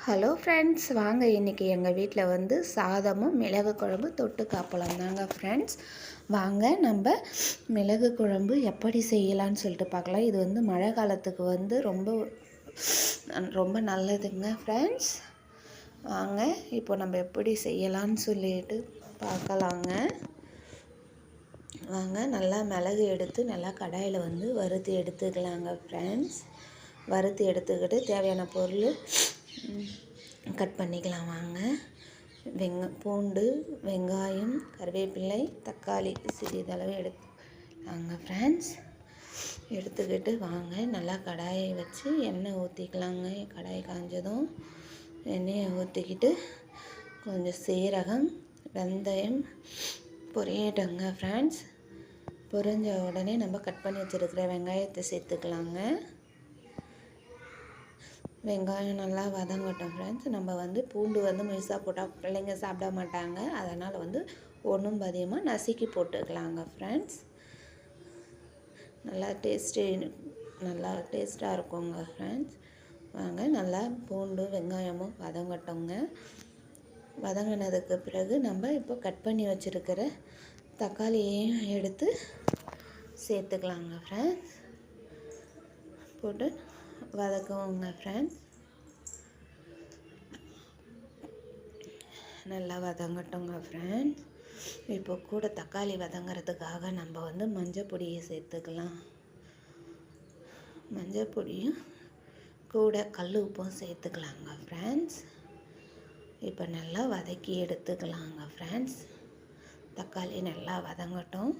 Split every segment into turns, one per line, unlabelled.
Hello friends, வாங்க இன்றைக்கி எங்கள் வீட்டில் வந்து சாதமும் மிளகு குழம்பு தொட்டு காப்பலாம் தாங்க ஃப்ரெண்ட்ஸ். வாங்க நம்ம மிளகு குழம்பு எப்படி செய்யலான்னு சொல்லிட்டு பார்க்கலாம். இது வந்து மழை காலத்துக்கு வந்து ரொம்ப நல்லதுங்க ஃப்ரெண்ட்ஸ். வாங்க இப்போ நம்ம எப்படி செய்யலான்னு சொல்லிட்டு பார்க்கலாங்க. வாங்க நல்லா மிளகு எடுத்து நல்லா கடாயில் வந்து வறுத்து எடுத்துக்கலாங்க ஃப்ரெண்ட்ஸ். வறுத்து எடுத்துக்கிட்டு தேவையான பொருள் கட் பண்ணிக்கலாம். வாங்க பூண்டு, வெங்காயம், கருவேப்பிலை, தக்காளி சிறிதளவு எடுத்துக்கலாங்க ஃப்ரெண்ட்ஸ். எடுத்துக்கிட்டு வாங்க நல்லா கடாயை வச்சு எண்ணெய் ஊற்றிக்கலாங்க. கடாயை காஞ்சதும் எண்ணெயை ஊற்றிக்கிட்டு கொஞ்சம் சீரகம், வெந்தயம் பொரியட்டங்க ஃப்ரெண்ட்ஸ். பொரிஞ்ச உடனே நம்ம கட் பண்ணி வச்சுருக்கிற வெங்காயத்தை சேர்த்துக்கலாங்க. வெங்காயம் நல்லா வதங்கட்டும் ஃப்ரெண்ட்ஸ். நம்ம வந்து பூண்டு வந்து முழுசாக போட்டால் பிள்ளைங்க சாப்பிட மாட்டாங்க, அதனால் வந்து ஒன்றும் அதிகமாக நசுக்கி போட்டுக்கலாங்க ஃப்ரெண்ட்ஸ். நல்லா டேஸ்ட்டாக இருக்குங்க ஃப்ரெண்ட்ஸ். வாங்க நல்லா பூண்டு வெங்காயமும் வதங்கட்டோங்க. வதங்கினதுக்கு பிறகு நம்ம இப்போ கட் பண்ணி வச்சுருக்கிற தக்காளியையும் எடுத்து சேர்த்துக்கலாங்க ஃப்ரெண்ட்ஸ். போட்டு வதக்குவோங்க ஃப்ரெண்ட்ஸ். நல்லா வதங்கட்டோங்க ஃப்ரெண்ட்ஸ். இப்போ கூட தக்காளி வதங்கிறதுக்காக நம்ம வந்து மஞ்சள் பொடியை சேர்த்துக்கலாம். மஞ்சள் பொடியும் கூட கல் உப்பும் சேர்த்துக்கலாங்க ஃப்ரெண்ட்ஸ். இப்போ நல்லா வதக்கி எடுத்துக்கலாங்க ஃப்ரெண்ட்ஸ். தக்காளி நல்லா வதங்கட்டும்.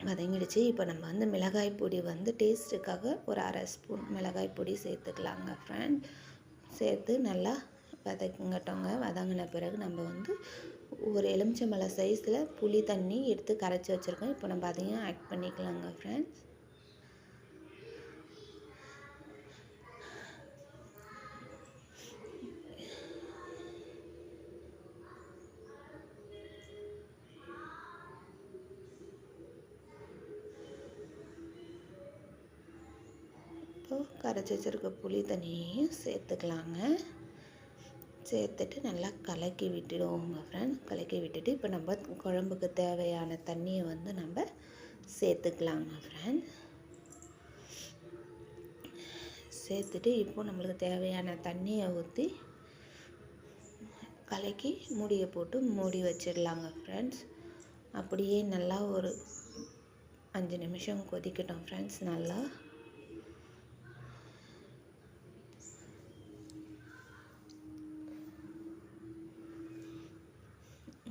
வதங்கிடுச்சு. இப்போ நம்ம வந்து மிளகாய் பொடி வந்து டேஸ்ட்டுக்காக ஒரு அரை ஸ்பூன் மிளகாய் பொடி சேர்த்துக்கலாங்க ஃப்ரெண்ட். சேர்த்து நல்லா வதங்கட்டோங்க. வதங்கின பிறகு நம்ம வந்து ஒரு எலுமிச்சம்பழம் சைஸில் புளி தண்ணி எடுத்து கரைச்சி வச்சுருக்கோம். இப்போ நம்ம அதையும் ஆட் பண்ணிக்கலாங்க ஃப்ரெண்ட்ஸ். கரைச்சி வச்சுருக்க புளி தண்ணியையும் சேர்த்துக்கலாங்க. சேர்த்துட்டு நல்லா கலக்கி விட்டுடுவோங்க ஃப்ரெண்ட்ஸ். கலக்கி விட்டுட்டு இப்போ நம்ம குழம்புக்கு தேவையான தண்ணியை வந்து நம்ம சேர்த்துக்கலாங்க ஃப்ரெண்ட்ஸ். சேர்த்துட்டு இப்போ நம்மளுக்கு தேவையான தண்ணியை ஊற்றி கலக்கி மூடியை போட்டு மூடி வச்சிடலாங்க ஃப்ரெண்ட்ஸ். அப்படியே நல்லா ஒரு 5 நிமிஷம் கொதிக்கட்டும் ஃப்ரெண்ட்ஸ். நல்லா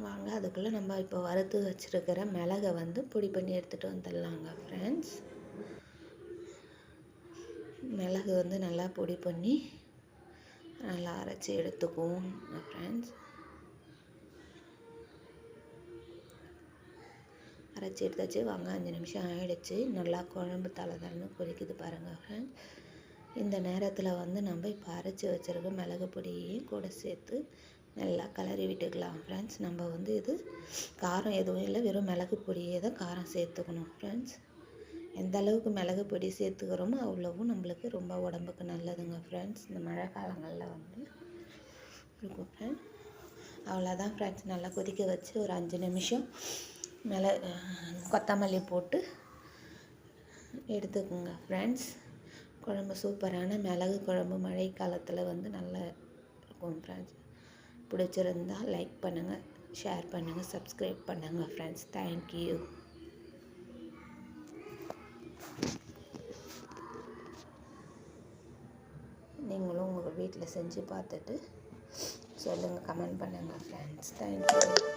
வாங்க அதுக்குள்ளே நம்ம இப்போ வறுத்து வச்சுருக்கிற மிளகை வந்து பொடி பண்ணி எடுத்துகிட்டு வந்துடலாங்க ஃப்ரெண்ட்ஸ். மிளகு வந்து நல்லா பொடி பண்ணி நல்லா அரைச்சி எடுத்துக்குவோம் ஃப்ரெண்ட்ஸ். அரைச்சி எடுத்தாச்சு. வாங்க 5 நிமிஷம் ஆகிடுச்சு. நல்லா குழம்பு தளன்னு கொதிக்குது பாருங்கள் ஃப்ரெண்ட்ஸ். இந்த நேரத்தில் வந்து நம்ம இப்போ அரைச்சி வச்சுருக்க மிளகு பொடியையும் கூட சேர்த்து நல்லா கிளறி விட்டுக்கலாம் ஃப்ரெண்ட்ஸ். நம்ம வந்து இது காரம் எதுவும் இல்லை, வெறும் மிளகு பொடியே தான் காரம் சேர்த்துக்கணும் ஃப்ரெண்ட்ஸ். எந்த அளவுக்கு மிளகு பொடி சேர்த்துக்கிறோமோ அவ்வளவும் நம்மளுக்கு ரொம்ப உடம்புக்கு நல்லதுங்க ஃப்ரெண்ட்ஸ். இந்த மழை காலங்களில் வந்து இருக்கும் ஃப்ரெண்ட்ஸ். அவ்வளோதான் ஃப்ரெண்ட்ஸ். நல்லா கொதிக்க வச்சு ஒரு 5 நிமிஷம் கொத்தமல்லி போட்டு எடுத்துக்கோங்க ஃப்ரெண்ட்ஸ். குழம்பு சூப்பரான மிளகு குழம்பு மழை காலத்தில் வந்து நல்லா இருக்கும் ஃப்ரெண்ட்ஸ். பிடிச்சிருந்தால் லைக் பண்ணுங்கள், ஷேர் பண்ணுங்கள், சப்ஸ்கிரைப் பண்ணுங்கள் ஃப்ரெண்ட்ஸ். தேங்க்யூ. நீங்களும் உங்கள் வீட்டில் செஞ்சு பார்த்துட்டு சொல்லுங்கள், கமெண்ட் பண்ணுங்கள் ஃப்ரெண்ட்ஸ். தேங்க்யூ.